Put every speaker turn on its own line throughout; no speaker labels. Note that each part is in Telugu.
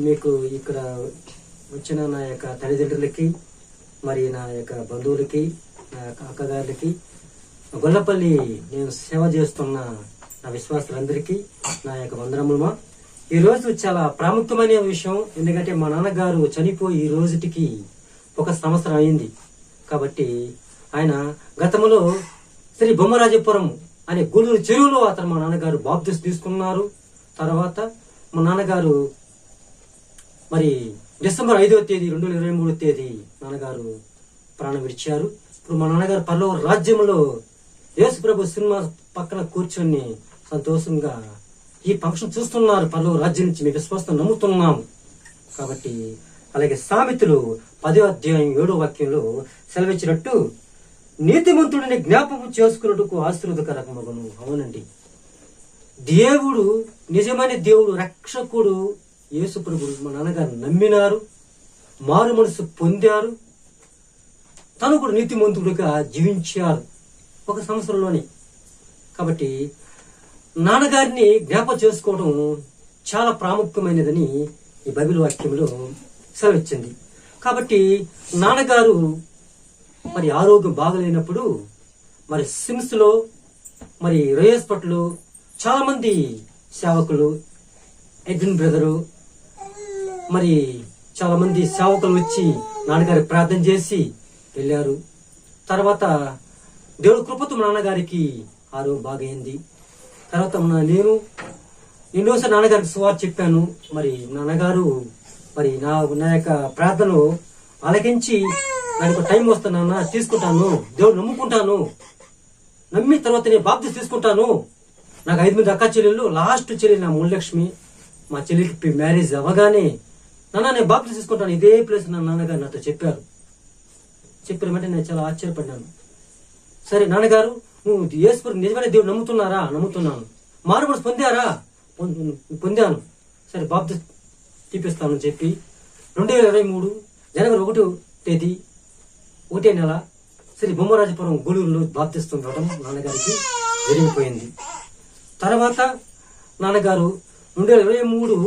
మీకు ఇక్కడ వచ్చిన నా యొక్క తల్లిదండ్రులకి, మరి నా యొక్క బంధువులకి, నా యొక్క అక్కగారులకి, గొల్లపల్లి నేను సేవ చేస్తున్న నా విశ్వాసులందరికీ నా యొక్క వందనములు. ఈ రోజు చాలా ప్రాముఖ్యమైన విషయం. ఎందుకంటే మా నాన్నగారు చనిపోయి ఈ రోజుటికి 1 సంవత్సరం అయింది. కాబట్టి ఆయన గతంలో శ్రీ బొమ్మరాజపురం అనే గూడూరు చెరువులో అతను మా నాన్నగారు బాప్తిసం తీసుకున్నారు. తర్వాత మా నాన్నగారు మరి డిసెంబర్ 5వ తేదీ 2023 తేదీ నాన్నగారు ప్రాణం విడిచారు. ఇప్పుడు మా నాన్నగారు పరలోక రాజ్యంలో యేసుప్రభు సినిమా పక్కన కూర్చొని సంతోషంగా ఈ ఫంక్షన్ చూస్తున్నారు. పరలోక రాజ్యం నుంచి మీ విశ్వాసం నమ్ముతున్నాము. కాబట్టి అలాగే సామెతలు 10వ అధ్యాయం 7వ వాక్యంలో సెలవిచ్చినట్టు నీతిమంతుడిని జ్ఞాపకం చేసుకున్నట్టుకు ఆశీర్వదకరమగును. అవునండి, దేవుడు నిజమైన దేవుడు, రక్షకుడు యేసుప్రభుడు మా నాన్నగారు నమ్మినారు, మారు మనసు పొందారు, తను కూడా నీతిమంతుడిగా జీవించారు 1 సంవత్సరంలోనే. కాబట్టి నాన్నగారిని జ్ఞాపకం చేసుకోవడం చాలా ప్రాముఖ్యమైనదని ఈ బైబిల్ వాక్యంలో సెలవిచ్చింది. కాబట్టి నాన్నగారు మరి ఆరోగ్యం బాగలేనప్పుడు మరి సిమ్స్ లో, మరి హాస్పిటల్ చాలా మంది సేవకులు, ఎడ్విన్ బ్రదరు, మరి చాలా మంది సేవకులు వచ్చి నాన్నగారికి ప్రార్థన చేసి వెళ్ళారు. తర్వాత దేవుడు కృపతో నాన్నగారికి ఆరోగ్యం బాగైంది. తర్వాత నేను ఎన్నోసారి నాన్నగారికి సువార్త చెప్పాను. మరి నాన్నగారు మరి నా యొక్క ప్రార్థనలు ఆలకించి నాకు టైం వస్తానన్నా తీసుకుంటాను, దేవుడు నమ్ముకుంటాను, నమ్మి తర్వాత నేను బాప్తిసం తీసుకుంటాను. నాకు 5 మంది అక్క చెల్లెళ్ళు, లాస్ట్ చెల్లి నా ముల్లక్ష్మి, మా చెల్లికి మ్యారేజ్ అవ్వగానే నాన్న నేను బాప్తిసం తీసుకుంటాను ఇదే ప్లేస్ నా నాన్నగారు నాతో చెప్పారు. చెప్పిన వెంటనే నేను చాలా ఆశ్చర్యపడ్డాను. సరే నాన్నగారు, నువ్వు యేసు నిజమైన దేవుడు నమ్ముతున్నారా? నమ్ముతున్నాను. మారు మనసు పొందారా? పొందాను. సరే బాప్తిసం చూపిస్తానని చెప్పి 2023 జనవరి 1వ తేదీ 1వ నెల శ్రీ బొమ్మరాజపురం గూడూరులో బాప్తిసం ఇవ్వడం నాన్నగారికి జరిగిపోయింది. తర్వాత నాన్నగారు 2023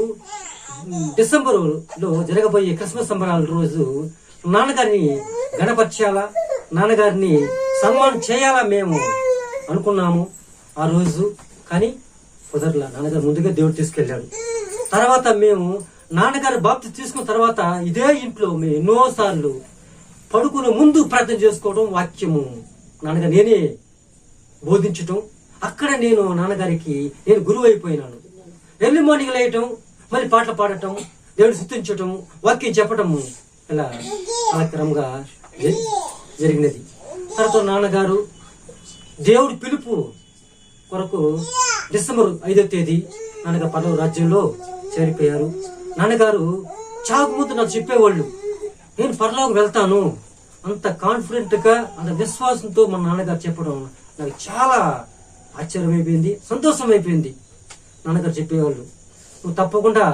డిసెంబరులో జరగబోయే క్రిస్మస్ సంబరాల రోజు నాన్నగారిని గణపరచాలా, నాన్నగారిని సన్మానం చేయాలా మేము అనుకున్నాము ఆ రోజు. కానీ కుదరలా. నాన్నగారు ముందుగా దేవుడు తీసుకెళ్లాడు. తర్వాత మేము నాన్నగారు బాప్తిసం తీసుకున్న తర్వాత ఇదే ఇంట్లో మేము ఎన్నోసార్లు పడుకునే ముందు ప్రార్థన చేసుకోవడం, వాక్యము నాన్నగారు నేనే బోధించటం, అక్కడ నేను నాన్నగారికి నేను గురువు అయిపోయినాను. ఎర్లీ మార్నింగ్ లేయటం, మళ్ళీ పాటలు పాడటం, దేవుడు స్తుతించటం, వాక్యం చెప్పటం ఇలా కార్యక్రమంగా జరిగినది. తర్వాత నాన్నగారు దేవుడి పిలుపు కొరకు డిసెంబర్ 5వ తేదీ నాన్నగారు పరలోక రాజ్యంలో చేరిపోయారు. నాన్నగారు చాలా ముందు నాకు చెప్పేవాళ్ళు, నేను పరలోకం వెళ్తాను. అంత కాన్ఫిడెంట్ గా, అంత విశ్వాసంతో మన నాన్నగారు చెప్పడం నాకు చాలా ఆశ్చర్యం అయిపోయింది, సంతోషం అయిపోయింది. నాన్నగారు చెప్పేవాళ్ళు, నువ్వు తప్పకుండా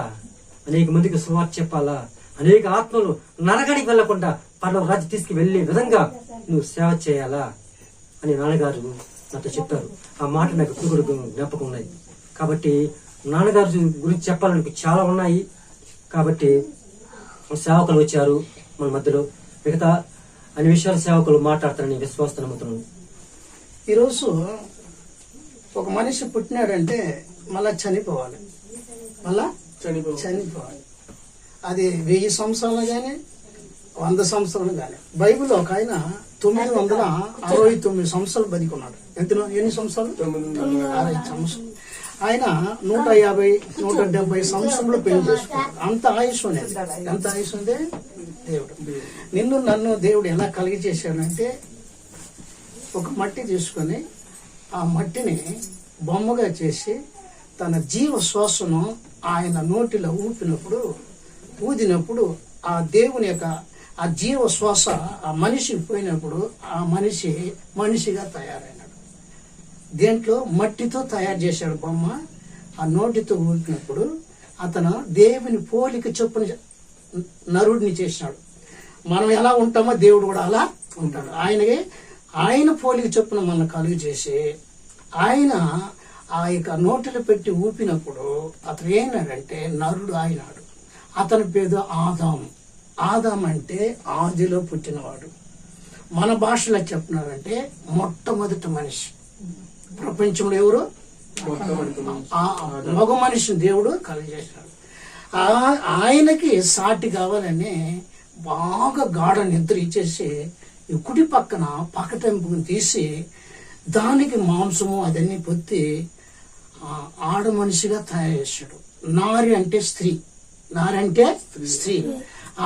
అనేక మందికి సువార్త చెప్పాలా, అనేక ఆత్మలు నరకానికి వెళ్లకుండా పరలోక రాజ్యం తీసుకువెళ్లే విధంగా నువ్వు సేవ చేయాలా అని నాన్నగారు నాతో చెప్పారు. ఆ మాట నాకు ఇప్పుడు కూడా జ్ఞాపకం ఉన్నాయి. కాబట్టి నాన్నగారు గురించి చెప్పాలని చాలా ఉన్నాయి. కాబట్టి సేవకులు వచ్చారు మన మధ్యలో, మిగతా అన్ని విషయాల సేవకులు మాట్లాడతారని విశ్వాసం నమ్ముతున్నాను.
ఈరోజు ఒక మనిషి పుట్టినాడంటే మళ్ళా చనిపోవాలి, మళ్ళా చనిపోవాలి. అది 1000 సంవత్సరాలు కానీ 100 సంవత్సరాలు కానీ. బైబిల్లో ఒక ఆయన 969 సంవత్సరాలు బతికున్నాడు. ఎన్ని సంవత్సరాలు? 960 సంవత్సరాలు. ఆయన 150, 170 సంవత్సరంలో పెళ్లి చేసుకున్నాడు. అంత ఆయుష్ ఉండేది. ఎంత ఆయుష్ ఉందే దేవుడు. నిన్ను నన్ను దేవుడు ఎలా కలిగి చేశాడంటే, ఒక మట్టి తీసుకొని ఆ మట్టిని బొమ్మగా చేసి తన జీవ శ్వాసను ఆయన నోటిలో ఊదినప్పుడు ఆ దేవుని యొక్క ఆ జీవ శ్వాస ఆ మనిషికి పోయినప్పుడు ఆ మనిషిగా తయారైనాడు. దేంట్లో మట్టితో తయారు చేశాడు బొమ్మ. ఆ నోటితో ఊపినప్పుడు అతను దేవుని పోలిక చొప్పున నరుడిని చేసినాడు. మనం ఎలా ఉంటామో దేవుడు కూడా అలా ఉంటాడు. ఆయన పోలిక చొప్పున మనం కలుగు చేసి ఆయన ఆ యొక్క నోటిలో పెట్టి ఊపినప్పుడు అతను ఏనాడంటే నరుడు అయినాడు. అతని పేరు ఆదాము. ఆదాం అంటే ఆదిలో పుట్టినవాడు. మన భాషలో చెప్తున్నారంటే మొట్టమొదటి మనిషి. ప్రపంచంలో ఎవరు? మగ మనిషిని దేవుడు కలుగజేశాడు. ఆయనకి సాటి కావాలని బాగా గాఢ నిద్ర ఇచ్చేసి ఈ కుడి పక్కన పక్కటెంపుని తీసి దానికి మాంసము అదన్నీ పొత్తి ఆడ మనిషిగా తయారు చేశాడు. నారి అంటే స్త్రీ, నారి అంటే స్త్రీ.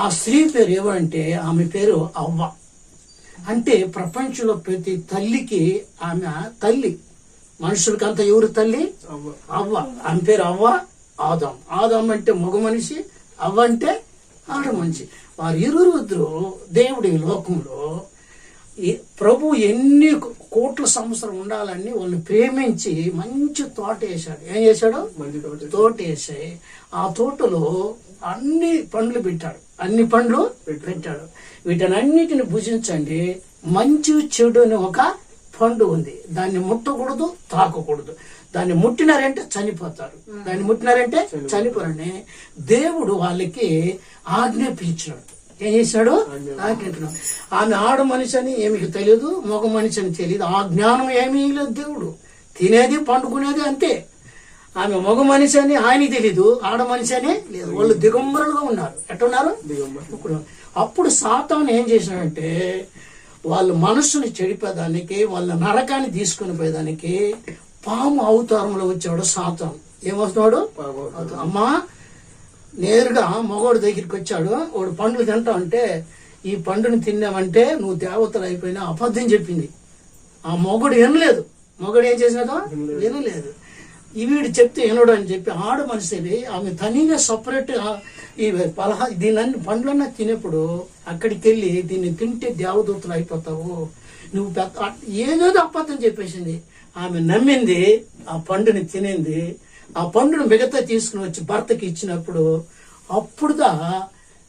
ఆ స్త్రీ పేరు ఎవరంటే ఆమె పేరు అవ్వ. అంటే ప్రపంచంలో ప్రతి తల్లికి ఆమె తల్లి. మనుషులకంతా ఎవరు తల్లి? అవ్వ. ఆమె పేరు అవ్వ. ఆదాం. ఆదాం అంటే మగ మనిషి, అవ్వ అంటే ఆడ మనిషి. వారు ఇరువురు దేవుడి లోకంలో ప్రభు ఎన్ని కోట్ల సంవత్సరం ఉండాలని వాళ్ళని ప్రేమించి మంచి తోట వేశాడు. ఏం చేశాడు? తోట వేసి ఆ తోటలో అన్ని పండ్లు పెట్టాడు. అన్ని పండ్లు పెట్టాడు. వీటన్నిటిని భుజించండి, మంచి చెడు అని ఒక పండు ఉంది, దాన్ని ముట్టకూడదు, తాకకూడదు. దాన్ని ముట్టినారంటే చనిపోతారు, దాన్ని ముట్టినారంటే చనిపోరని దేవుడు వాళ్ళకి ఆజ్ఞాపించాడు. ఏం చేశాడు? ఆజ్ఞాపించాడు. ఆమె ఆడ మనిషి అని ఏమికి తెలియదు, మగ మనిషి అని తెలియదు. ఆ జ్ఞానం ఏమీ లేదు. దేవుడు తినేది పండుకునేది అంతే. ఆమె మగ మనిషి అని ఆయనకి తెలీదు, ఆడ మనిషి అని లేదు. వాళ్ళు దిగంబరులుగా ఉన్నారు. ఎట్టున్నారు? అప్పుడు సాతాను ఏం చేశాడంటే వాళ్ళ మనస్సుని చెడిపోయేదానికి, వాళ్ళ నరకాన్ని తీసుకుని పోయేదానికి పాము అవతారంలో వచ్చాడు సాతాను. ఏమవుతున్నాడు? అమ్మా నేరుగా మగవాడు దగ్గరికి వచ్చాడు. వాడు పండ్లు తింటా అంటే ఈ పండుని తిన్నామంటే నువ్వు దేవతలు అయిపోయినా అబద్ధం చెప్పింది. ఆ మొగడు వినలేదు. మొగడు ఏం చేసినాడో వినలేదు. వీడు చెప్తే వినడు అని చెప్పి ఆడ మనిషి ఆమె తనిగా సపరేట్ ఈ దీన్ని పండ్లన్నా తినేప్పుడు అక్కడికి వెళ్ళి దీన్ని తింటే దేవదూతలు అయిపోతావు నువ్వు ఏదేదో అబద్ధం చెప్పేసింది. ఆమె నమ్మింది, ఆ పండుని తినింది. ఆ పండును మిగతా తీసుకుని వచ్చి భర్తకి ఇచ్చినప్పుడు అప్పుడుదా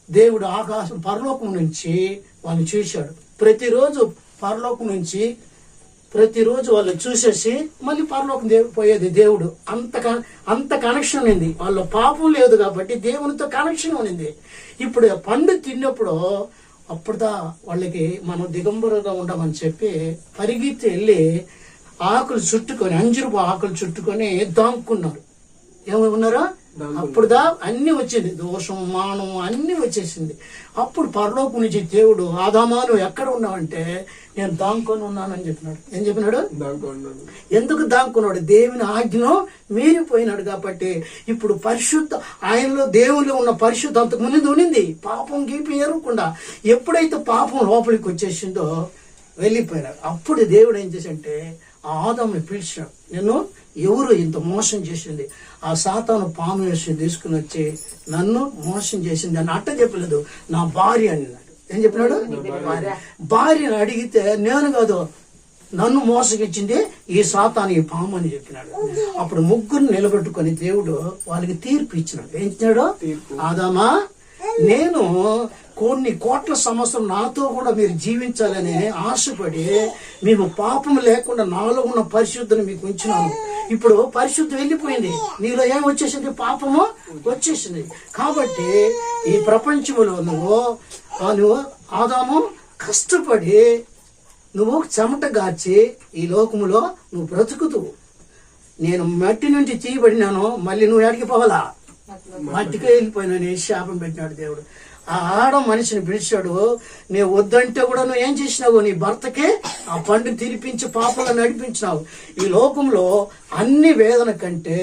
దేవుడు ఆకాశం పరలోకం నుంచి వాళ్ళని చూశాడు. ప్రతిరోజు పరలోకం నుంచి ప్రతిరోజు వాళ్ళు చూసేసి మళ్ళీ పరలోకం పోయేది దేవుడు. అంత కనెక్షన్ ఉంది. వాళ్ళ పాపం లేదు కాబట్టి దేవునితో కనెక్షన్ ఉంది. ఇప్పుడు పండు తిన్నప్పుడు అప్పుడుదా వాళ్ళకి మనం దిగంబరుగా ఉండమని చెప్పి పరిగెత్తి వెళ్ళి ఆకులు చుట్టుకొని, అంజురుపు ఆకులు చుట్టుకొని దాంకున్నారు. ఏమన్నారా? అప్పుడుదా అన్ని వచ్చింది, దోషం మానం అన్ని వచ్చేసింది. అప్పుడు పరలోకం నుంచి దేవుడు ఆదామా నువ్వు ఎక్కడ ఉన్నావంటే నేను దాంకొని ఉన్నానని చెప్పినాడు. ఏం చెప్పినాడు? ఎందుకు దాంకున్నాడు? దేవుని ఆజ్ఞను మీరిపోయినాడు కాబట్టి ఇప్పుడు పరిశుద్ధ ఆయనలో దేవునిలో ఉన్న పరిశుద్ధ అంతకు ముందు ఉన్నింది. పాపం గీపి ఎరగకుండా ఎప్పుడైతే పాపం లోపలికి వచ్చేసిందో వెళ్ళిపోయినాడు. అప్పుడు దేవుడు ఏం చేశాడంటే ఆదాముని పిలిచాడు. నేను ఎవరు ఇంత మోసం చేసింది? ఆ సాతాను పాము వేసి తీసుకుని వచ్చి నన్ను మోసం చేసింది అని అట్ట చెప్పలేదు, నా భార్య అన్నాడు. ఏం చెప్పినాడు? భార్యను అడిగితే నేను కాదు, నన్ను మోసగిచ్చింది ఈ సాతాను, ఈ పాము అని చెప్పినాడు. అప్పుడు ముగ్గురు నిలబెట్టుకుని దేవుడు వాళ్ళకి తీర్పు ఇచ్చినాడు. ఏం ఇచ్చినాడు? ఆదామా నేను కొన్ని కోట్ల సంవత్సరం నాతో కూడా మీరు జీవించాలని ఆశపడి మీకు పాపం లేకుండా నాలో ఉన్న పరిశుద్ధిని మీకు ఉంచినాను. ఇప్పుడు పరిశుద్ధి వెళ్ళిపోయింది, నీలో ఏం వచ్చేసింది? పాపము వచ్చేసింది. కాబట్టి ఈ ప్రపంచంలో నువ్వు ఆదాము కష్టపడి నువ్వు చెమట గార్చి ఈ లోకములో నువ్వు బ్రతుకుతువు. నేను మట్టి నుంచి తీయబడినాను, మళ్ళీ నువ్వు ఎడికి పోవాలా? మట్టికి వెళ్ళిపోయినా శాపం పెట్టినాడు దేవుడు. ఆ ఆడ మనిషిని పిలిచాడు. నేను వద్దంటే కూడా నువ్వు ఏం చేసినావు? నీ భర్తకే ఆ పండుని తినిపించి పాపంలో నడిపించినావు. ఈ లోకంలో అన్ని వేదన కంటే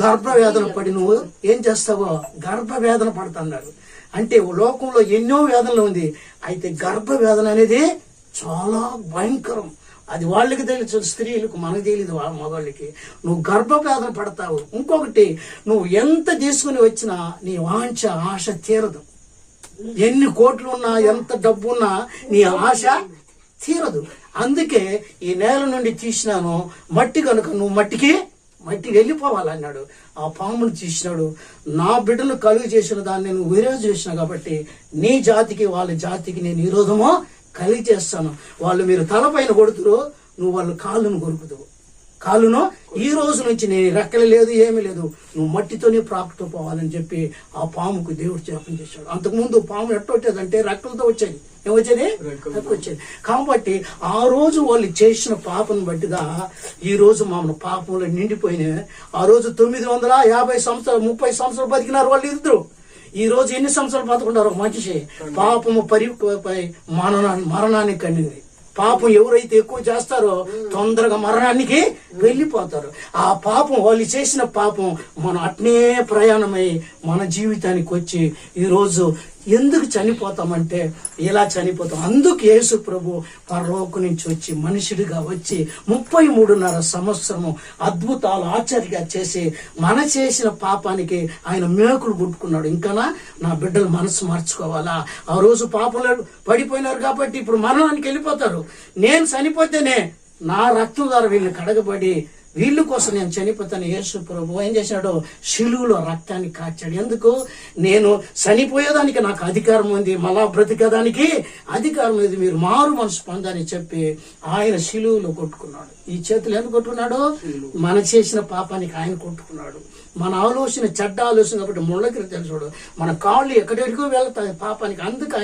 గర్భవేదన పడి నువ్వు ఏం చేస్తావో గర్భవేదన పడుతున్నారు. అంటే లోకంలో ఎన్నో వేదనలు ఉంది, అయితే గర్భవేదన అనేది చాలా భయంకరం. అది వాళ్ళకి తెలుసు, స్త్రీలకు, మనకు తెలియదు మగవాళ్ళకి. నువ్వు గర్భవేదన పడతావు. ఇంకొకటి, నువ్వు ఎంత తీసుకుని వచ్చినా నీ వాంఛ ఆశ తీరదు. ఎన్ని కోట్లు ఉన్నా, ఎంత డబ్బు ఉన్నా నీ ఆశ తీరదు. అందుకే ఈ నేల నుండి తీసినాను మట్టి కనుక నువ్వు మట్టికి వెళ్ళిపోవాలన్నాడు. ఆ పామును తీసినాడు. నా బిడ్డను కలుగు చేసిన దాన్ని నువ్వు విరోధం చేసినావు కాబట్టి నీ జాతికి వాళ్ళ జాతికి నేను విరోధమో కలిగి చేస్తాను. వాళ్ళు మీరు తలపైన కొడుతురు, నువ్వు వాళ్ళ కాళ్ళను కొరుకుతావు. కాలును ఈ రోజు నుంచి నేను రెక్కలు లేదు ఏమీ లేదు, నువ్వు మట్టితోనే ప్రాకుతూ పోవాలని చెప్పి ఆ పాముకు దేవుడు శాపం చేశాడు. అంతకుముందు పాము ఎట్టొచ్చేదంటే రెక్కలతో వచ్చేది, ఏమొచ్చేది? రెక్క వచ్చేది. కాబట్టి ఆ రోజు వాళ్ళు చేసిన పాపను బట్టిగా ఈ రోజు మమ్మల్ని పాపంలో నిండిపోయినాయి. ఆ రోజు 950 సంవత్సరాలు 30 సంవత్సరాలు బతికినారు వాళ్ళు ఇద్దరు. ఈ రోజు ఎన్ని సంవత్సరాలు బతుకున్నారు? మనిషి పాపము మరణానికి కండింది. పాపం ఎవరైతే ఎక్కువ చేస్తారో తొందరగా మరణానికి వెళ్ళిపోతారు. ఆ పాపం వాళ్ళు చేసిన పాపం మనం అట్నే ప్రయాణమై మన జీవితానికి వచ్చి ఈరోజు ఎందుకు చనిపోతామంటే ఇలా చనిపోతాం. అందుకు యేసు ప్రభు పరలోకం నుంచి వచ్చి మనుషుడిగా వచ్చి 33.5 సంవత్సరము అద్భుతాలు ఆశ్చర్యంగా చేసి మన చేసిన పాపానికి ఆయన మేకులు పుట్టుకున్నాడు. ఇంకా నా బిడ్డలు మనసు మార్చుకోవాలా? ఆ రోజు పాపంలో పడిపోయినారు కాబట్టి ఇప్పుడు మరణానికి వెళ్ళిపోతారు. నేను చనిపోతేనే నా రక్తం ద్వారా వీళ్ళు కడగబడి వీళ్ళ కోసం నేను చనిపోతాను. యేసు ప్రభు ఏం చేశాడు? శిలువలో రక్తాన్ని కార్చాడు. ఎందుకు? నేను చనిపోయేదానికి నాకు అధికారం ఉంది, మళ్ళా బ్రతికేదానికి అధికారం ఉంది, మీరు మారు మనసు పొందని చెప్పి ఆయన శిలువలో కొట్టుకున్నాడు. ఈ చేతులు ఎందుకు కొట్టుకున్నాడు? మన చేసిన పాపానికి ఆయన కొట్టుకున్నాడు. మన ఆలోచన చెడ్డ ఆలోచన కాబట్టి ముళ్ళకి తెలుసుడు, మన కాళ్ళు ఎక్కడెక్కడికో వెళ్తాయి పాపానికి. అందుకు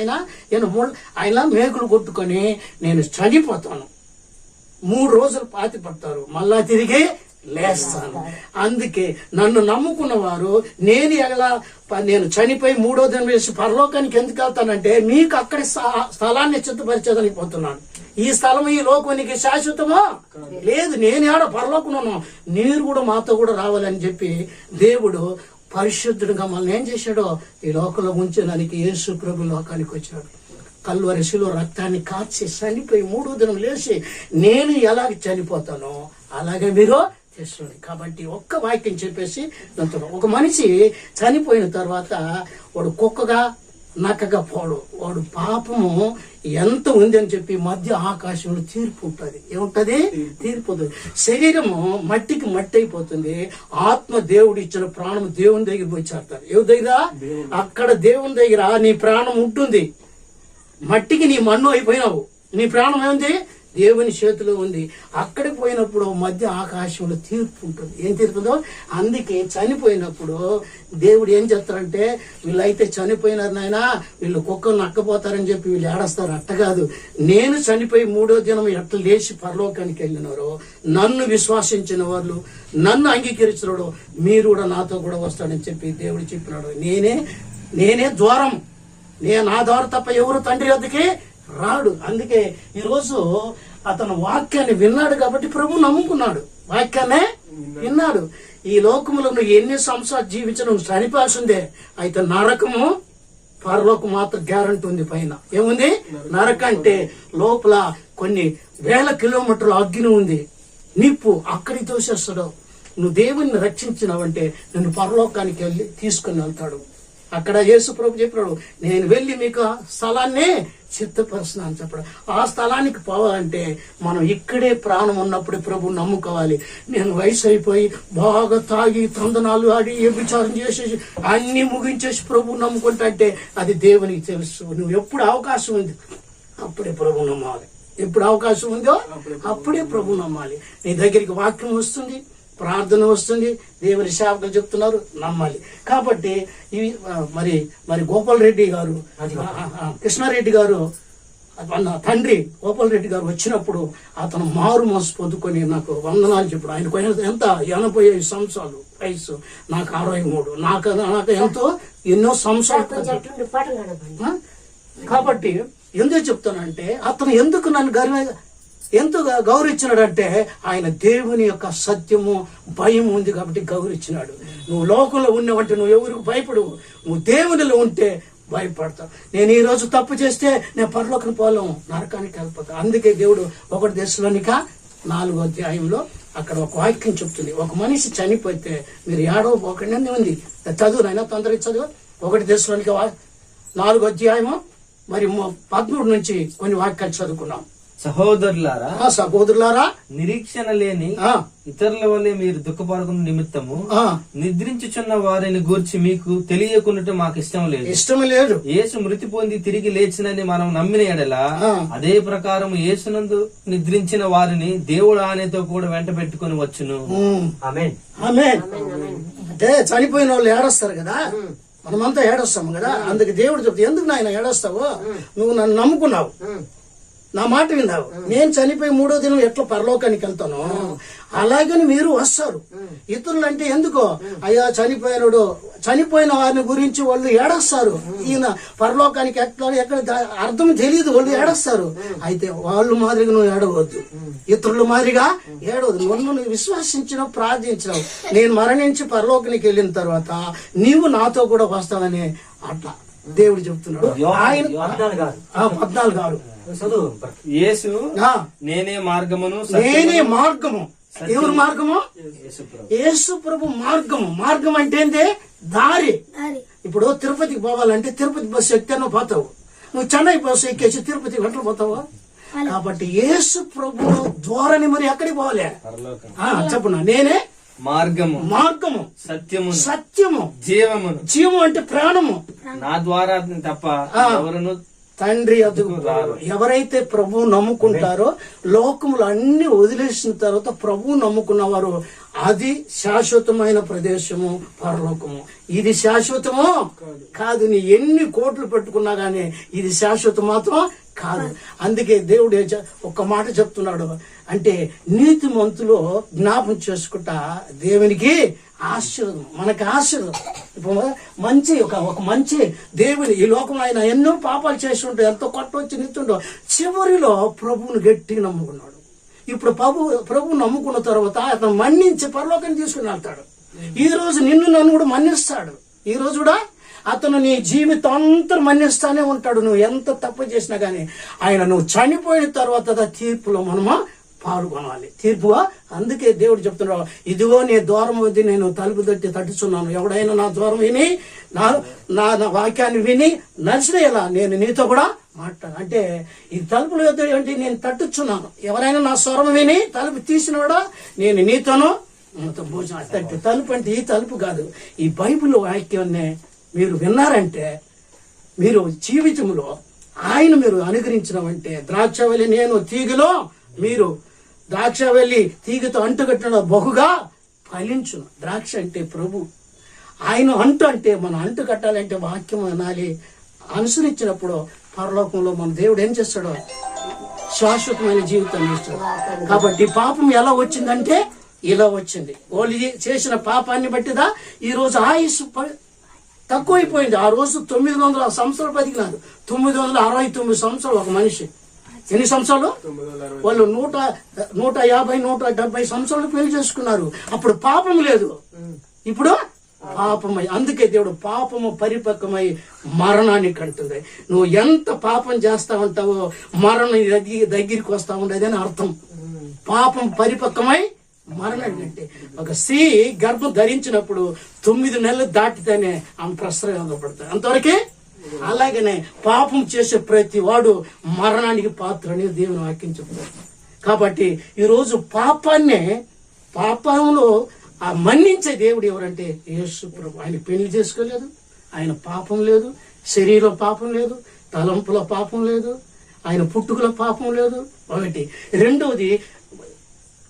ఆయన మేకులు కొట్టుకొని నేను చనిపోతాను, 3 రోజులు పాతి పడతారు, మళ్ళా తిరిగి లేస్తాను. అందుకే నన్ను నమ్ముకున్న వారు నేను చనిపోయి 3వ దినం వేసి పరలోకానికి ఎందుకు వెళ్తానంటే మీకు అక్కడి స్థలాన్ని చిత్తపరిచేదానికి పోతున్నాను. ఈ స్థలం ఈ లోకానికి శాశ్వతమా లేదు, నేను ఏడ పరలోకం ఉన్నాను, మీరు కూడా మాతో కూడా రావాలని చెప్పి దేవుడు పరిశుద్ధుడుగా మనల్ని ఏం చేశాడో ఈ లోకంలో ఉంచడానికి యేసు ప్రభు లోకానికి వచ్చాడు. కల్వరి శిలువ రక్తాన్ని కార్చి చనిపోయి 3వ దినం లేచి నేను ఎలాగ చనిపోతానో అలాగే మీరు చేస్తుంది. కాబట్టి ఒక్క వాక్యం చెప్పేసి ఒక మనిషి చనిపోయిన తర్వాత వాడు కుక్కగా నక్కగా పోడు, వాడు పాపము ఎంత ఉంది అని చెప్పి మధ్య ఆకాశంలో తీర్పు ఉంటుంది. ఏముంటది? తీర్పు ఉంటుంది. శరీరము మట్టికి మట్టి అయిపోతుంది, ఆత్మ దేవుడు ఇచ్చిన ప్రాణం దేవుని దగ్గర పోయి చేస్తారు. ఎవరి దగ్గర? అక్కడ దేవుని దగ్గర నీ ప్రాణం ఉంటుంది. మట్టికి నీ మన్ను అయిపోయినావు, నీ ప్రాణం ఏముంది? దేవుని చేతిలో ఉంది. అక్కడికి పోయినప్పుడు మధ్య ఆకాశంలో తీర్పు ఉంటుంది. ఏం తీర్పుందో? అందుకే చనిపోయినప్పుడు దేవుడు ఏం చేస్తారంటే వీళ్ళైతే చనిపోయినారు నాయనా, వీళ్ళు కుక్కలు నక్కపోతారని చెప్పి వీళ్ళు ఏడస్తారు. అట్ట కాదు, నేను చనిపోయి 3వ దినం ఎట్లా లేచి పరలోకానికి వెళ్ళినారో నన్ను విశ్వాసించిన వాళ్ళు, నన్ను అంగీకరించినాడు, మీరు కూడా నాతో కూడా వస్తాడని చెప్పి దేవుడు చెప్పినాడు. నేనే ద్వారం, నేను నా ద్వారా తప్ప ఎవరు తండ్రి వద్దకి రాడు. అందుకే ఈరోజు అతను వాక్యాన్ని విన్నాడు కాబట్టి ప్రభు నమ్ముకున్నాడు, వాక్యాన్నే విన్నాడు. ఈ లోకములో నువ్వు ఎన్ని సంవత్సరాలు జీవించిన నువ్వు చనిపోవాల్సిందే. అయితే నరకము పరలోకం మాత్రం గ్యారంటీ ఉంది. పైన ఏముంది? నరకం అంటే లోపల కొన్ని వేల కిలోమీటర్ల అగ్ని ఉంది, నిప్పు, అక్కడికి తోసేస్తాడు. నువ్వు దేవుణ్ణి రక్షించినావంటే నిన్ను పరలోకానికి వెళ్ళి తీసుకుని వెళ్తాడు. అక్కడ యేసు ప్రభు చెప్పాడు, నేను వెళ్ళి మీకు స్థలాన్ని సిద్ధపరుస్తున్నా అని చెప్పాడు. ఆ స్థలానికి పోవాలంటే మనం ఇక్కడే ప్రాణం ఉన్నప్పుడే ప్రభు నమ్ముకోవాలి. నేను వయసు అయిపోయి బాగా తాగి తందనాలు ఆడి వ్యభిచారం చేసేసి అన్ని ముగించేసి ప్రభు నమ్ముకుంటా అంటే అది దేవునికి తెలుసు. నువ్వు ఎప్పుడు అవకాశం ఉంది అప్పుడే ప్రభు నమ్మాలి. ఎప్పుడు అవకాశం ఉందో అప్పుడే ప్రభు నమ్మాలి. నీ దగ్గరికి వాక్యం వస్తుంది, ప్రార్థన వస్తుంది, దేవుని సేవకులు చెప్తున్నారు, నమ్మాలి. కాబట్టి ఇవి మరి గోపాల్ రెడ్డి గారు, కృష్ణారెడ్డి గారు తండ్రి గోపాల్ రెడ్డి గారు వచ్చినప్పుడు అతను మారు మనసు పొందుకొని నాకు వందనాలు చెప్పాడు. ఆయనకు ఎంత 85 సంవత్సరాలు వయసు, నాకు 63, నాకు ఎంతో ఎన్నో సంవత్సరాలు. కాబట్టి ఎందుకు చెప్తానంటే అతను ఎందుకు నన్ను ఎంతగా గౌరవించినాడంటే ఆయన దేవుని యొక్క సత్యము భయం ఉంది కాబట్టి గౌరవించినాడు. నువ్వు లోకంలో ఉన్నవంటే నువ్వు ఎవరికి భయపడు, నువ్వు దేవునిలో ఉంటే భయపడతావు. నేను ఈ రోజు తప్పు చేస్తే నేను పరలోకం పోలేం, నరకానికి వెళ్ళిపోతాను. అందుకే దేవుడు 1 దశలోనికా 4వ అధ్యాయంలో అక్కడ ఒక వాక్యం చెప్తుంది. ఒక మనిషి చనిపోతే మీరు 1 ఉంది, చదువు అయినా తొందరగా చదువు. 1 దశలోనికా 4వ అధ్యాయము మరి 13 నుంచి కొన్ని వాక్యాలు చదువుకున్నాం.
సహోదరులారా,
సహోదరులారా,
నిరీక్షణ లేని ఇతరుల వల్లే మీరు దుఃఖపడుకున్న నిమిత్తము నిద్రించుచున్న వారిని గూర్చి మీకు తెలియకున్నట్టు మాకు ఇష్టం లేదు. యేసు మృతి పొంది తిరిగి లేచినని మనం నమ్మిన ఎడల అదే ప్రకారం యేసునందు నిద్రించిన వారిని దేవుడు ఆయనతో కూడా వెంట పెట్టుకుని వచ్చును.
ఆమేన్.
అంటే చనిపోయిన వాళ్ళు ఏడొస్తారు కదా, మనమంతా ఏడొస్తాము కదా. అందుకే దేవుడు చెప్తే, ఎందుకు నాయన ఏడొస్తావు? నువ్వు నన్ను నమ్ముకున్నావు, నా మాట విన్నావు. నేను చనిపోయి 3వ దినం ఎట్లా పరలోకానికి వెళ్తాను, అలాగని మీరు వస్తారు. ఇతరులు అంటే ఎందుకో, అయ్యా చనిపోయిన వారిని గురించి వాళ్ళు ఏడొస్తారు. ఈయన పరలోకానికి ఎక్కడ అర్థం తెలియదు, వాళ్ళు ఏడొస్తారు. అయితే వాళ్ళు మాదిరిగా నువ్వు ఏడవద్దు, ఇతరుల మాదిరిగా ఏడవద్దు. నువ్వు విశ్వసించిన, ప్రార్థించినావు, నేను మరణించి పరలోకానికి వెళ్ళిన తర్వాత నీవు నాతో కూడా వస్తావని అట్లా దేవుడు చెప్తున్నాడు. ఆయన 14
యేసు నేనే మార్గమును,
ఎవరు మార్గము? యేసు ప్రభు మార్గము. మార్గం అంటే ఏంటి? దారి. ఇప్పుడు తిరుపతికి పోవాలంటే తిరుపతి బస్సు ఎక్కితే నువ్వు పోతావు, నువ్వు చెన్నై బస్సు ఎక్కేసి తిరుపతికి వెంటనే పోతావు. కాబట్టి యేసు ప్రభు ద్వారాని మరి ఎక్కడికి పోవాలి? చెప్పు, నేనే మార్గము సత్యము జీవము అంటే ప్రాణము.
నా ద్వారా తప్ప ఎవరును
తండ్రి అదుగు రారు. ఎవరైతే ప్రభువు నమ్ముకుంటారో, లోకములు అన్ని వదిలేసిన తర్వాత ప్రభువు నమ్ముకున్న వారు, అది శాశ్వతమైన ప్రదేశము పరలోకము. ఇది శాశ్వతము కాదు. నీ ఎన్ని కోట్లు పెట్టుకున్నా గానీ ఇది శాశ్వతం మాత్రం కాదు. అందుకే దేవుడు ఒక్క మాట చెప్తున్నాడు, అంటే నీతిమంతులు జ్ఞాపం చేసుకుంటా దేవునికి ఆశీర్వాదం, మనకి ఆశీర్వాదం. ఇప్పుడు ఒక మంచి దేవుని, ఈ లోకంలో ఆయన ఎన్నో పాపాలు చేసి ఉంటాడు, ఎంతో కొట్టవచ్చి నిత్తుండో, చివరిలో ప్రభువుని గట్టిగా నమ్ముకున్నాడు. ఇప్పుడు ప్రభు నమ్ముకున్న తర్వాత అతను మన్నించి పరలోకాన్ని తీసుకుని వెళ్తాడు. ఈ రోజు నిన్ను నన్ను కూడా మన్నిస్తాడు. ఈ రోజు కూడా అతను నీ జీవితం అంతా మన్నిస్తానే ఉంటాడు. నువ్వు ఎంత తప్పు చేసినా గానీ ఆయన నువ్వు చనిపోయిన తర్వాత తీర్పులో మనము పాల్గొనాలి. తీర్పుగా అందుకే దేవుడు చెప్తున్నాడు, ఇదిగో నీ ద్వారం వద్ద నేను తలుపు తట్టుచున్నాను, ఎవడైనా నా ద్వారం విని నా వాక్యాన్ని విని నడిచినలా నేను నీతో కూడా మాట్లాడు. అంటే ఈ తలుపులు వద్ద ఏంటి? నేను తట్టుచున్నాను, ఎవరైనా నా స్వరం విని తలుపు తీసినవాడా నేను నీతోనూ భోజనం. తట్టు తలుపు అంటే ఈ తలుపు కాదు, ఈ బైబిల్ వాక్యాన్ని మీరు విన్నారంటే మీరు జీవితంలో ఆయన మీరు అనుగ్రహించినవంటే, ద్రాక్షవల్లి నేను తీగలో, మీరు ద్రాక్షవల్లి తీగతో అంటుకట్టిన బహుగా ఫలించును. ద్రాక్ష అంటే ప్రభు, ఆయన అంటు అంటే మనం అంటు కట్టాలంటే వాక్యం అనాలి. అనుసరించినప్పుడు పరలోకంలో మన దేవుడు ఏం చేస్తాడో శాశ్వతమైన జీవితాన్ని ఇస్తాడు. కాబట్టి పాపం ఎలా వచ్చిందంటే ఇలా వచ్చింది. వాళ్ళు చేసిన పాపాన్ని బట్టిదా ఈ రోజు ఆయుష్ తక్కువైపోయింది. ఆ రోజు 900 సంవత్సరాలు బతికినారు. 969 సంవత్సరాలు ఒక మనిషి. ఎన్ని సంవత్సరాలు? వాళ్ళు 150, 170 సంవత్సరాలు పెళ్లి చేసుకున్నారు. అప్పుడు పాపం లేదు, ఇప్పుడు పాపమై. అందుకే దేవుడు పాపము పరిపక్వమై మరణాన్ని కడుతుంది. నువ్వు ఎంత పాపం చేస్తా ఉంటావో మరణం దగ్గరికి వస్తా ఉండేది అని అర్థం. పాపం పరిపక్వమై మరణం అంటే ఒక స్త్రీ గర్భం ధరించినప్పుడు 9 నెలలు దాటితేనే ఆమె ప్రసవించబడతాయి, అంతవరకే. అలాగనే పాపం చేసే ప్రతి వాడు మరణానికి పాత్ర అని దేవుని వాక్యం చెప్తారు. కాబట్టి ఈరోజు పాపంలో ఆ మన్నించే దేవుడు ఎవరంటే యేసు ప్రభు. ఆయన పెళ్లి చేసుకోలేదు, ఆయన పాపం లేదు, శరీరం పాపం లేదు, తలంపుల పాపం లేదు, ఆయన పుట్టుకల పాపం లేదు. ఒకటి. రెండవది,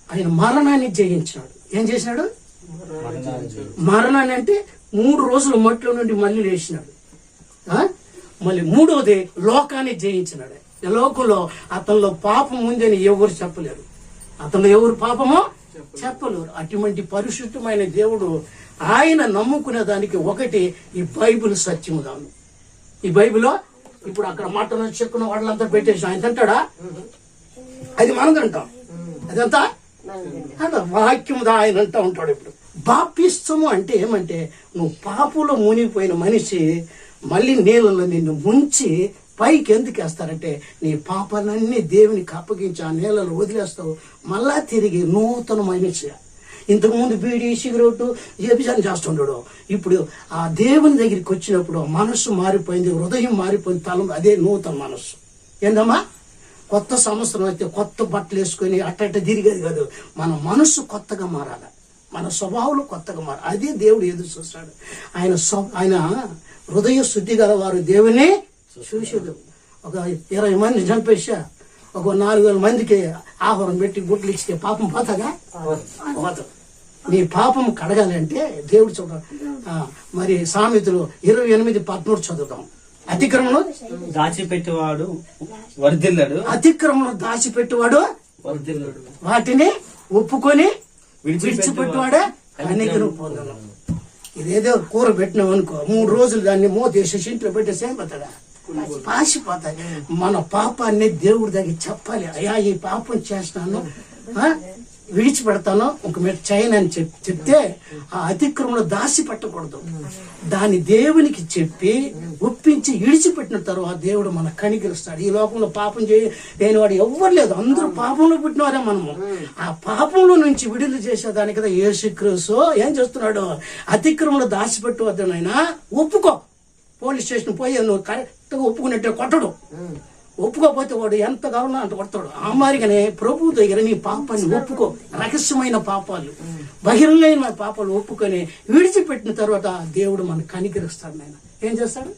ఆయన మరణాన్ని జయించినాడు. ఏం చేసినాడు? మరణాన్ని అంటే 3 రోజులు మట్టిలో నుండి మళ్ళీ లేచినాడు. మళ్ళీ మూడవది, లోకాన్ని జయించినాడు. లోకంలో అతనిలో పాపం ఉందని ఎవరు చెప్పలేరు, అతనిలో ఎవరు పాపమో చెప్పలేరు. అటువంటి పరిశుద్ధమైన దేవుడు ఆయన నమ్ముకునే దానికి ఒకటి ఈ బైబిల్ సత్యము. దాన్ని ఈ బైబిల్ ఇప్పుడు అక్కడ మాటలు చెప్పుకున్న వాళ్ళంతా పెట్టేసి ఆయన తింటాడా? అది మనం తింటాం. అదంతా వాక్యము ఆయన అంటా ఉంటాడు. ఇప్పుడు బాప్తిస్మము అంటే ఏమంటే, నువ్వు పాపంలో మునిగిపోయిన మనిషి మళ్ళీ నీళ్ళలో నిన్ను ముంచి పైకి ఎందుకు వేస్తారంటే, నీ పాపాలన్నీ దేవునికి అప్పగించి ఆ నీళ్ళలో వదిలేస్తావు. మళ్ళా తిరిగి నూతన మనిషి. ఇంతకుముందు బీడి సిగరెట్ వ్యభిచారం చేస్తుండడు. ఇప్పుడు ఆ దేవుని దగ్గరికి వచ్చినప్పుడు మనస్సు మారిపోయింది, హృదయం మారిపోయింది, తలం అదే నూతన మనస్సు. ఏందమ్మా? కొత్త సంవత్సరం అయితే కొత్త బట్టలు వేసుకొని అట్ట తిరిగేది కాదు. మన మనసు కొత్తగా మారాలి, మన స్వభావాలు కొత్తగా మారాలి. అది దేవుడు ఎదురు చూస్తాడు. ఆయన హృదయ శుద్ధి గల వారు దేవుని చూసేది. ఒక 20 మంది చంపేసా, ఒక 4,000 మందికి ఆహారం పెట్టి గుడ్లు ఇస్తే పాపం పోతాగా? పోతాం. నీ పాపం కడగాలంటే దేవుడు చూడ. మరి సామెతలు 28:13 చదువుతాం. అతిక్రమణం
దాచిపెట్టేవాడు వర్ధిల్లడు,
అతిక్రమణం దాచిపెట్టేవాడు
వర్ధిల్లడు,
వాటిని ఒప్పుకొని విడిచిపెట్టేవాడే కనికరం పొందను. ఇదేదో కూర పెట్టినాం అనుకో, 3 రోజులు దాన్ని మూతేసి ఇంట్లో పెట్టేసి ఏమైపోతుందా? పాసిపోతాయి. మన పాపాన్ని దేవుడి దగ్గర చెప్పాలి. అయ్యా ఈ పాపం చేస్తున్నాను, విడిచిపెడతాను, ఒక మీరు చేయను అని చెప్తే ఆ అతిక్రమంలో దాసి పెట్టకూడదు. దాన్ని దేవునికి చెప్పి ఒప్పించి విడిచిపెట్టిన తర్వాత దేవుడు మన కనికరిస్తాడు. ఈ లోకంలో పాపం లేని వాడు ఎవ్వరు లేదు, అందరూ పాపంలో పుట్టినవారే మనము. ఆ పాపంలో నుంచి విడుదల చేసేదానికి కదా యేసుక్రీస్తు ఏం చేస్తున్నాడు? అతిక్రమంలో దాచిపెట్టవద్దు నాయనా, ఒప్పుకో. పోలీస్ స్టేషన్ పోయి నువ్వు కరెక్ట్గా ఒప్పుకున్నట్టే కొట్టడు. ఒప్పుకోకపోతే వాడు ఎంత కావాలో అంత కొడతాడు. ఆ మారిగానే ప్రభు దగ్గర నీ పాపాన్ని ఒప్పుకో. రహస్యమైన పాపాలు, బహిరంగమైన పాపాలు ఒప్పుకొని విడిచిపెట్టిన తర్వాత దేవుడు మన కనికరిస్తాడు. ఆయన ఏం చేస్తాడు?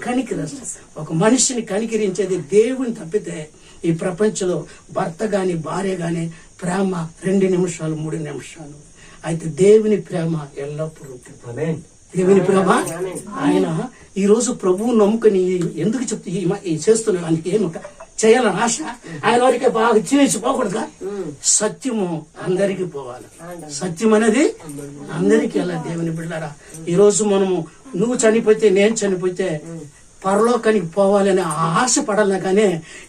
కనికరిస్తాడు. ఒక మనిషిని కనికరించేది దేవుని తప్పితే ఈ ప్రపంచంలో భర్త గాని భార్య గాని ప్రేమ 2 నిమిషాలు 3 నిమిషాలు. అయితే దేవుని ప్రేమ ఎల్లప్పుడూ. దేవుని ప్రేమ ఆయన ఈ రోజు ప్రభువు నమ్ముకుని ఎందుకు చెప్తే చేస్తున్నాడు? ఆయనకి ఏమి చేయాలని ఆశ. ఆయన వారికి బాగా పోకూడదుగా. సత్యము అందరికీ పోవాలి. సత్యం అనేది అందరికీ వెళ్ళాలి. దేవుని బిడ్డారా, ఈ రోజు మనము నువ్వు చనిపోతే నేను చనిపోతే పరలోకానికి పోవాలని ఆశ పడాలి. కానీ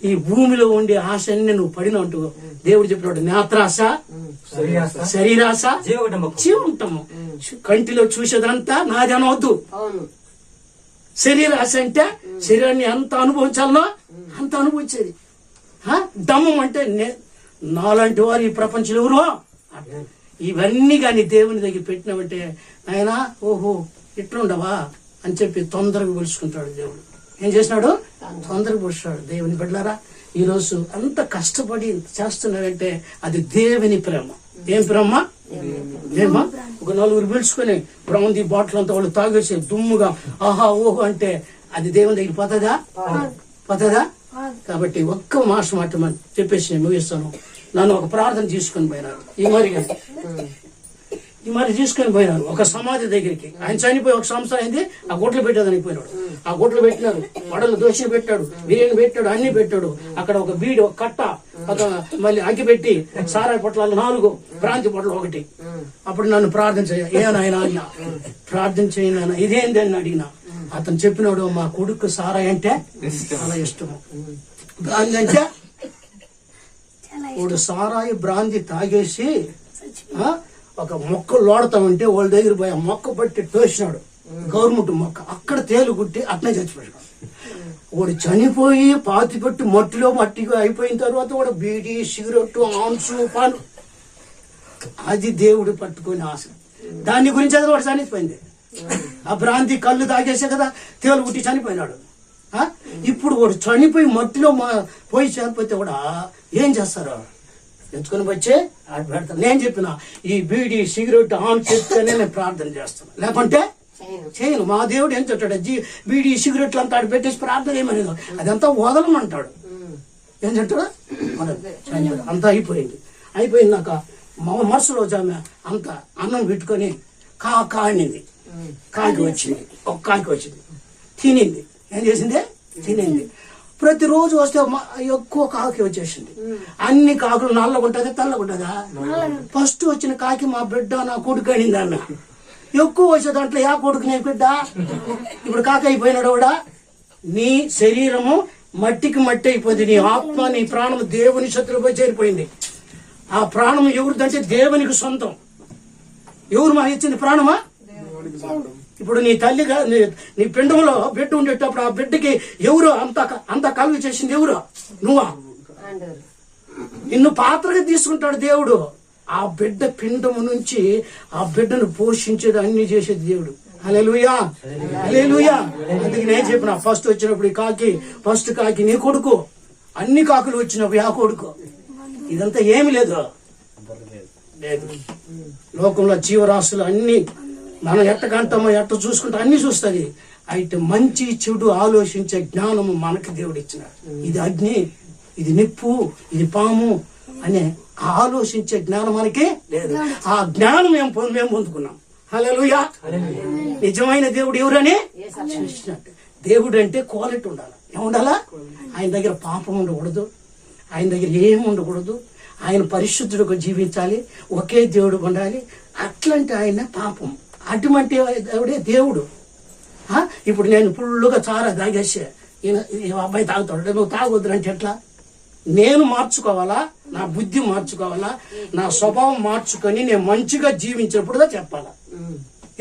ఈ భూమిలో ఉండే ఆశ అన్ని నువ్వు పడినట్టు దేవుడు చెప్పినాడు. నేత్రాశ, శరీరాశ, జీవంటము. కంటిలో చూసేదంతా నాది అనవద్దు. శరీరాశ అంటే శరీరాన్ని ఎంత అనుభవించాలనో అంత అనుభవించేది. దమ్మం అంటే నాలాంటి వారు ఈ ప్రపంచంలో ఎవరు? ఇవన్నీ కానీ దేవుని దగ్గర పెట్టినామంటే ఆయన ఓహో ఇట్లుండవా అని చెప్పి తొందరగా పిలుచుకుంటాడు. దేవుడు ఏం చేసినాడు? తొందరగా పిలుస్తాడు. దేవుని బిడ్డలారా, ఈ రోజు అంత కష్టపడి చేస్తున్నాడంటే అది దేవుని ప్రేమ. ఏం ప్రేమ? ఏమా ఒక 4 పిలుచుకొని బ్రౌంది బాటిల్ అంతా వాళ్ళు తాగేసి దుమ్ముగా ఆహా ఓహో అంటే అది దేవుని దగ్గర పోతుందా? కాబట్టి ఒక్క మాట చెప్పేసి నేను ముగిస్తాను. నన్ను ఒక ప్రార్థన తీసుకొని పోయినారు. ఈ మరి తీసుకొని పోయినారు ఒక సమాధి దగ్గరికి. ఆయన చనిపోయి 1 సంవత్సరం అయింది. ఆ గుట్లు పెట్టేదానికి పోయినాడు. ఆ గుట్లు పెట్టినారు, వడలు దోషి పెట్టాడు, బిర్యానీ పెట్టాడు, అన్ని పెట్టాడు. అక్కడ ఒక బీడి, ఒక కట్ట, ఒక మళ్ళీ అగ్గి పెట్టి సారాయి పొట్లాలు 4, భ్రాంతి పొట్లు 1. అప్పుడు నన్ను ప్రార్థన ఏనాయన అన్నా, ప్రార్థన చేయను ఇదేంది అని అడిగినా. అతను చెప్పినాడు, మా కొడుకు సారాయి అంటే చాలా ఇష్టము, భ్రాంతి అంటే వాడు సారాయి భ్రాంతి తాగేసి ఒక మొక్క లోడతామంటే వాళ్ళ దగ్గర పోయి ఆ మొక్క పట్టి తోసినాడు. గవర్నమెంట్ మొక్క అక్కడ తేలు గుట్టి అట్నే చచ్చిపోయాడు. వాడు చనిపోయి పాతి పెట్టి మట్టిగా అయిపోయిన తర్వాత వాడు బీడీ, సిగరెట్, ఆన్సు, పాలు అది దేవుడు పట్టుకుని ఆశ. దాని గురించి అది వాడు చనిపోయింది. ఆ భ్రాంతి కళ్ళు తాగేసే కదా తేలు గుట్టి చనిపోయినాడు. ఇప్పుడు వాడు చనిపోయి మట్టిలో పోయి చనిపోతే కూడా ఏం చేస్తారు? ఎత్తుకొని వచ్చి ఆడ పెడతాను. నేను చెప్పిన ఈ బీడీ, సిగరెట్ ఆన్ చెప్తేనే నేను ప్రార్థన చేస్తాను, లేకుంటే చేయను. మా దేవుడు ఏం చెప్తాడు? బీడీ, సిగరెట్లు అంతా ఆడ పెట్టేసి ప్రార్థన ఏమనేది అదంతా వదలమంటాడు. ఏం చెప్తాడు? అంతా అయిపోయిందాక మనసులో ఆమె అంత అన్నం పెట్టుకొని కానింది. కాకి వచ్చింది, ఒక కాకి వచ్చింది, తినింది. ఏం చేసింది? తినింది. ప్రతిరోజు వస్తే ఎక్కువ కాకి వచ్చేసింది. అన్ని కాకులు నల్లగుంటుందా తెల్లగుంటుందా? ఫస్ట్ వచ్చిన కాకి మా బిడ్డ నా కొడుకు అనింది అన్న. ఎక్కువ వచ్చే దాంట్లో యా కొడుకు నీ బిడ్డ? ఇప్పుడు కాకి అయిపోయినాడు కూడా. నీ శరీరము మట్టికి మట్టి అయిపోయింది. నీ ఆత్మ, నీ ప్రాణం దేవుని శత్రువుపై చేరిపోయింది. ఆ ప్రాణం ఎవరిదంటే దేవునికి సొంతం. ఎవరు మా ఇచ్చింది ప్రాణమా? ఇప్పుడు నీ తల్లిగా నీ పిండంలో బిడ్డ ఉండేటప్పుడు ఆ బిడ్డకి ఎవరు అంత కలుగు చేసింది? ఎవరు? నువ్వా? నిన్ను పాత్రగా తీసుకుంటాడు దేవుడు. ఆ బిడ్డ పిండము నుంచి ఆ బిడ్డను పోషించేది, అన్ని చేసేది దేవుడు. హల్లెలూయా, హల్లెలూయా. అందుకే నేను చెప్పిన ఫస్ట్ వచ్చినప్పుడు ఈ కాకి, ఫస్ట్ కాకి నీ కొడుకు అన్ని కాకులు వచ్చినప్పుడు ఆ కొడుకు ఇదంతా ఏమి లేదు లేదు. లోకంలో జీవరాశులు అన్ని మనం ఎట్టకంటామో ఎట్ట చూసుకుంటా అన్ని చూస్తుంది. అయితే మంచి చెడు ఆలోచించే జ్ఞానము మనకి దేవుడు ఇచ్చినాడు. ఇది అగ్ని, ఇది నిప్పు, ఇది పాము అనే ఆలోచించే జ్ఞానం మనకి లేదు. ఆ జ్ఞానం మేము పొందుకున్నాం. హల్లెలూయా. నిజమైన దేవుడు ఎవరని చూసినట్టు. దేవుడు అంటే క్వాలిటీ ఉండాలి. ఏముండాలా? ఆయన దగ్గర పాపం ఉండకూడదు, ఆయన దగ్గర ఏమి ఉండకూడదు, ఆయన పరిశుద్ధుడుగా జీవించాలి, ఒకే దేవుడు ఉండాలి. అట్లాంటి ఆయన పాపం, అటువంటి దేవుడే దేవుడు. ఇప్పుడు నేను ఫుల్లుగా చాలా తాగేసే ఈ అబ్బాయి తాగుతాడు, నువ్వు తాగొద్దు అంటే ఎట్లా? నేను మార్చుకోవాలా, నా బుద్ధి మార్చుకోవాలా, నా స్వభావం మార్చుకొని నేను మంచిగా జీవించినప్పుడుదా చెప్పాలా.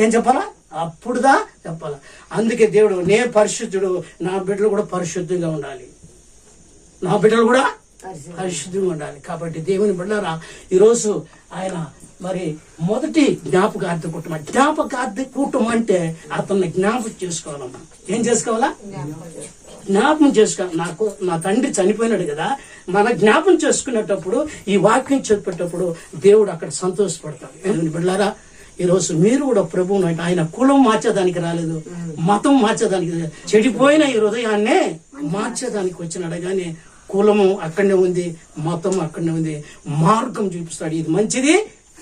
ఏం చెప్పాలా? అప్పుడుదా చెప్పాలా. అందుకే దేవుడు నేను పరిశుద్ధుడు, నా బిడ్డలు కూడా పరిశుద్ధంగా ఉండాలి, నా బిడ్డలు కూడా పరిశుద్ధంగా ఉండాలి. కాబట్టి దేవుని బిడ్డలారా, ఈరోజు ఆయన మరి మొదటి జ్ఞాపకార్థ కుటుంబం. జ్ఞాపకార్థ కుటుంబం అంటే అతన్ని జ్ఞాపకం చేసుకోవాలమ్మా. ఏం చేసుకోవాలా? జ్ఞాపకం చేసుకోవాలి. నా తండ్రి చనిపోయినాడు కదా, మన జ్ఞాపకం చేసుకునేటప్పుడు ఈ వాక్యం చెప్పేటప్పుడు దేవుడు అక్కడ సంతోషపడతాడు. దేవుని బిడ్డలారా, ఈరోజు మీరు కూడా ప్రభువును ఆయన కులం మార్చేదానికి రాలేదు, మతం మార్చేదానికి, చెడిపోయిన ఈ హృదయాన్నే మార్చేదానికి వచ్చినాడు. కానీ కులము అక్కడనే ఉంది, మతం అక్కడనే ఉంది. మార్గం చూపిస్తాడు, ఇది మంచిది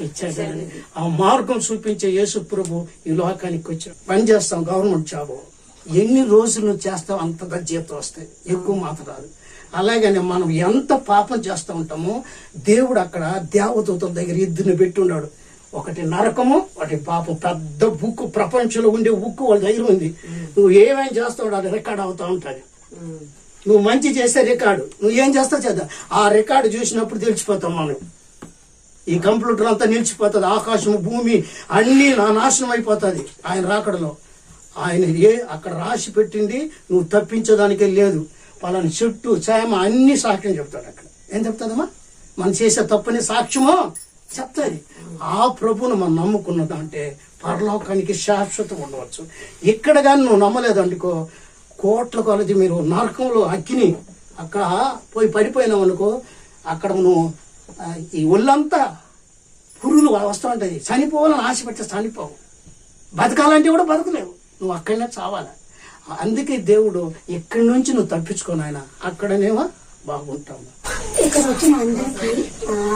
ఇచ్చాడని. ఆ మార్గం చూపించే యేసు ప్రభు ఈ లోకానికి వచ్చాడు. పని చేస్తాం, గవర్నమెంట్ జాబ్ ఎన్ని రోజులు నువ్వు చేస్తావు అంతగా జీతం వస్తాయి, ఎక్కువ మాత్రం రాదు. అలాగనే మనం ఎంత పాపం చేస్తూ ఉంటామో దేవుడు అక్కడ దేవదూతల దగ్గర ఇద్దరిని పెట్టి ఉన్నాడు. ఒకటి నరకము, ఒకటి పాపం. పెద్ద బుక్, ప్రపంచంలో ఉండే బుక్ వాళ్ళ దగ్గర ఉంది. నువ్వు ఏమేం చేస్తావు అది రికార్డ్ అవుతా ఉంటుంది. నువ్వు మంచి చేస్తే రికార్డు, నువ్వు ఏం చేస్తావు చేద్దాం, ఆ రికార్డు చూసినప్పుడు తెలిసిపోతాం. మనం ఈ కంప్యూటర్ అంతా నిలిచిపోతుంది, ఆకాశం భూమి అన్ని నాశనం అయిపోతుంది ఆయన రాకడలో. ఆయన అక్కడ రాసి పెట్టింది నువ్వు తప్పించడానికే లేదు. పలాని చెట్టు చేమ అన్ని సాక్ష్యం చెప్తాడు. అక్కడ ఏం చెప్తాదమ్మా? మనం చేసే తప్పని సాక్ష్యమో చెప్తాది. ఆ ప్రభువును మనం నమ్ముకున్నదంటే పరలోకానికి శాశ్వతం ఉండవచ్చు. ఇక్కడ కానీ నువ్వు నమ్మలేదనుకో, కోట్ల కొలది మీరు నరకంలో అక్కిని అక్కడ పోయి పడిపోయినావు అనుకో, అక్కడ నువ్వు ఈ ఒళ్ళంతా పురుగులు వస్తూ ఉంటాయి. చనిపోవాలని ఆశ పెడితే చనిపోవు, బతకాలంటే కూడా బతకలేవు, నువ్వు అక్కడనే చావాలి. అందుకే దేవుడు ఇక్కడి నుంచి నువ్వు తప్పించుకోను, ఆయన అక్కడనేమో బాగుంటావు.
ఇక్కడ వచ్చిన అందరికి,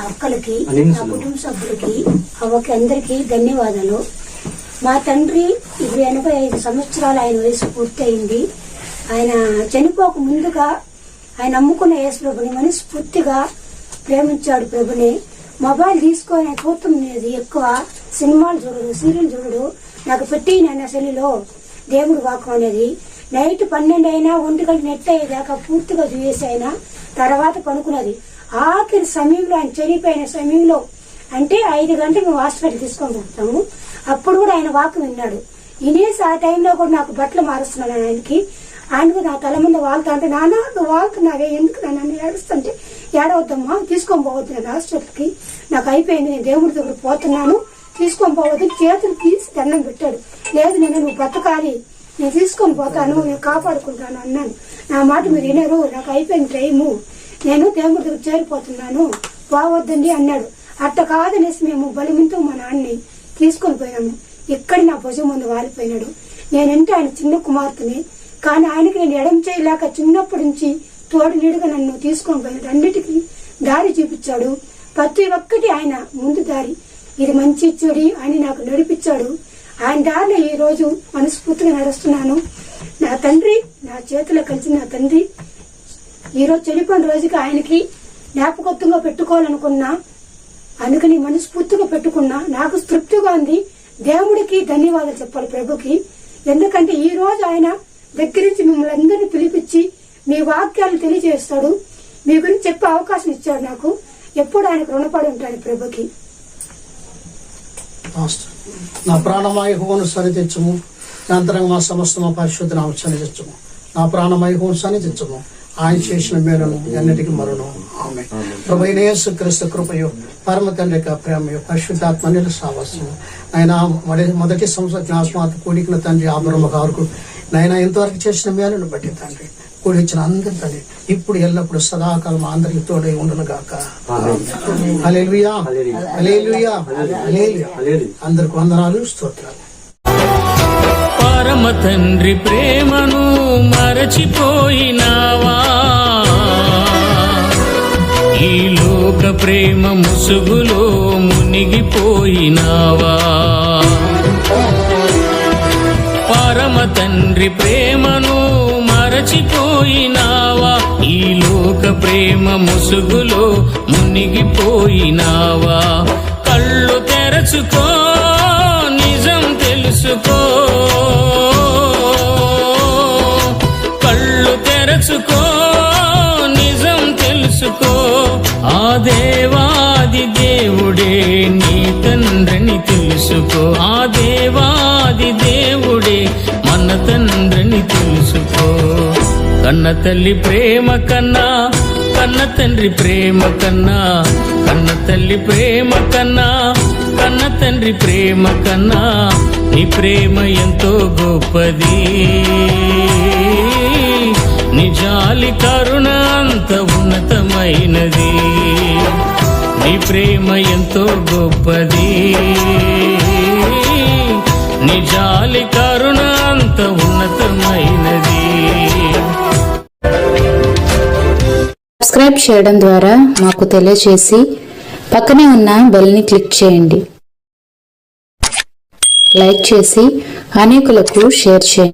అక్కలకి, నా కుటుంబ సభ్యులకి, అవ్వకి అందరికి ధన్యవాదాలు. మా తండ్రి ఇప్పుడు 85 సంవత్సరాలు ఆయన వయసు పూర్తయింది. ఆయన చనిపోక ముందుగా ఆయన నమ్ముకున్న యేసు ప్రభుని మనస్ఫూర్తిగా ప్రేమించాడు. ప్రభుని మొబైల్ తీసుకొని చూస్తున్నది, ఎక్కువ సినిమాలు చూడడు, సీరియల్ చూడడు. నాకు పెట్టి నాన్న సెల్లులో దేవుడు వాక్యం అనేది నైట్ 12 అయినా 1 గంట నెట్ అయ్యేదాకా పూర్తిగా చూసేసి ఆయన తర్వాత పనుకున్నది. ఆఖరి సమయంలో ఆయన చనిపోయిన సమయంలో అంటే 5 గంటలకు హాస్పిటల్ తీసుకొని పోతాము, అప్పుడు కూడా ఆయన వాక్యం విన్నాడు. ఇనేసి ఆ టైంలో కూడా నాకు బట్టలు మారుస్తున్నాను ఆయనకి. ఆయనకు నా తల ముందు వాళ్తా అంటే, నాన్న నువ్వు వాళ్తున్నావే ఎందుకు నన్ను ఏడుస్తుంటే, ఏడవద్దమ్మా తీసుకొని పోవద్దు నేను హాస్పిటల్కి, నాకు అయిపోయింది, నేను దేవుడి దగ్గర పోతున్నాను, తీసుకొని పోవద్దు. చేతులు తీసి దండం పెట్టాడు. లేదు నువ్వు బ్రతకాలి, నేను తీసుకొని పోతాను, నేను కాపాడుకుంటాను అన్నాను. నా మాట మీరు వినరు, నాకు అయిపోయింది టైము, నేను దేవుడి దగ్గర చేరిపోతున్నాను, పోవద్దండి అన్నాడు. అట్ట కాదనేసి మేము బలిమింతో మా నాన్నని తీసుకొని పోయినాము. ఇక్కడి నా భుజం ముందు వాలిపోయినాడు. నేనంటే ఆయన చిన్న కుమార్తెని, కానీ ఆయనకి నేను ఎడం చేయలేక చిన్నప్పటి నుంచి తోడు నీడుగా నన్ను తీసుకొని పోయినాడు. అన్నిటికీ దారి చూపించాడు. ప్రతి ఒక్కటి ఆయన ముందు దారి, ఇది మంచి చెడు అని నాకు నడిపించాడు. ఆయన దారిలో ఈ రోజు మనస్ఫూర్తిగా నడుస్తున్నాను. నా తండ్రి నా చేతిలో కలిసి, నా తండ్రి ఈరోజు చనిపోయిన రోజుకి ఆయనకి జ్ఞాపకత్వంగా పెట్టుకోవాలనుకున్నా, అందుకని మనస్ఫూర్తిగా పెట్టుకున్నా. నాకు తృప్తిగా ఉంది. దేవుడికి ధన్యవాదాలు చెప్పాలి, ప్రభుకి. ఎందుకంటే ఈ రోజు ఆయన దగ్గర నుంచి మిమ్మల్ని అందరినీ పిలిపించి మీ వాక్యాలు తెలియజేస్తాడు, మీ గురించి చెప్పే అవకాశం ఇచ్చాడు నాకు. ఎప్పుడు ఆయనకు రుణపడి ఉంటాడు ప్రభుకి.
నా ప్రాణమయ హోను సన్నిధించము, అంతరంగ మా సమస్త మా పరిశుద్ధ నామ సన్నిధించము. నా ప్రాణమయ హోను సన్నిధించము, ఆయన చేసిన మేలను ఎన్నటికి మరణం. ఆమె ప్రభువైన యేసుక్రీస్తు కృపయో, పరమ తండ్రి యొక్క ప్రేమయో, పరిశుద్ధాత్మ నీళ్ళ సావాసము, ఆయన మొదటి సంవత్సరం ఆత్మాత కూడికిన తండ్రి ఆభరమ గారు నాయన ఇంతవరకు చేసిన మేలను బట్టి తండ్రి కూడి వచ్చిన అందరి తల్లి ఇప్పుడు ఎల్లప్పుడు సదాకాలం అందరికి తోడై ఉండును గాక. హల్లెలూయా, హల్లెలూయా, హల్లెలూయా. అందరికి వందనాలు, స్తోత్రాలు.
పరమ తండ్రి ప్రేమను మరచిపోయినావా? ఈ లోక ప్రేమ ముసుగులో మునిగిపోయినావా? పరమ తండ్రి ప్రేమను మరచిపోయినావా? ఈ లోక ప్రేమ ముసుగులో మునిగిపోయినావా? కళ్ళు తెరచుకో, నిజం తెలుసుకో. కళ్ళు తెరచుకో, నిజం తెలుసుకో. ఆ దేవాది దేవుడే నీ తండ్రిని తెలుసుకో. ఆ దేవాది దేవుడే మన తండ్రిని తెలుసుకో. కన్న తల్లి ప్రేమ కన్నా, కన్న తండ్రి ప్రేమ కన్నా, కన్న తల్లి ప్రేమ కన్నా, కన్న తండ్రి ప్రేమ కన్నా నీ ప్రేమ ఎంతో గొప్పది. నిజాలి కరుణ అంత ఉన్నతమైనది. నీ ప్రేమ ఎంతో గొప్పది. నిజాలి కరుణ అంత ఉన్నతమైనది.
సబ్స్క్రైబ్ చేయడం ద్వారా మాకు తెలియజేసి పక్కనే ఉన్న బెల్ ని క్లిక్ చేయండి. లైక్ చేసి అనేకులకు షేర్ చేయండి.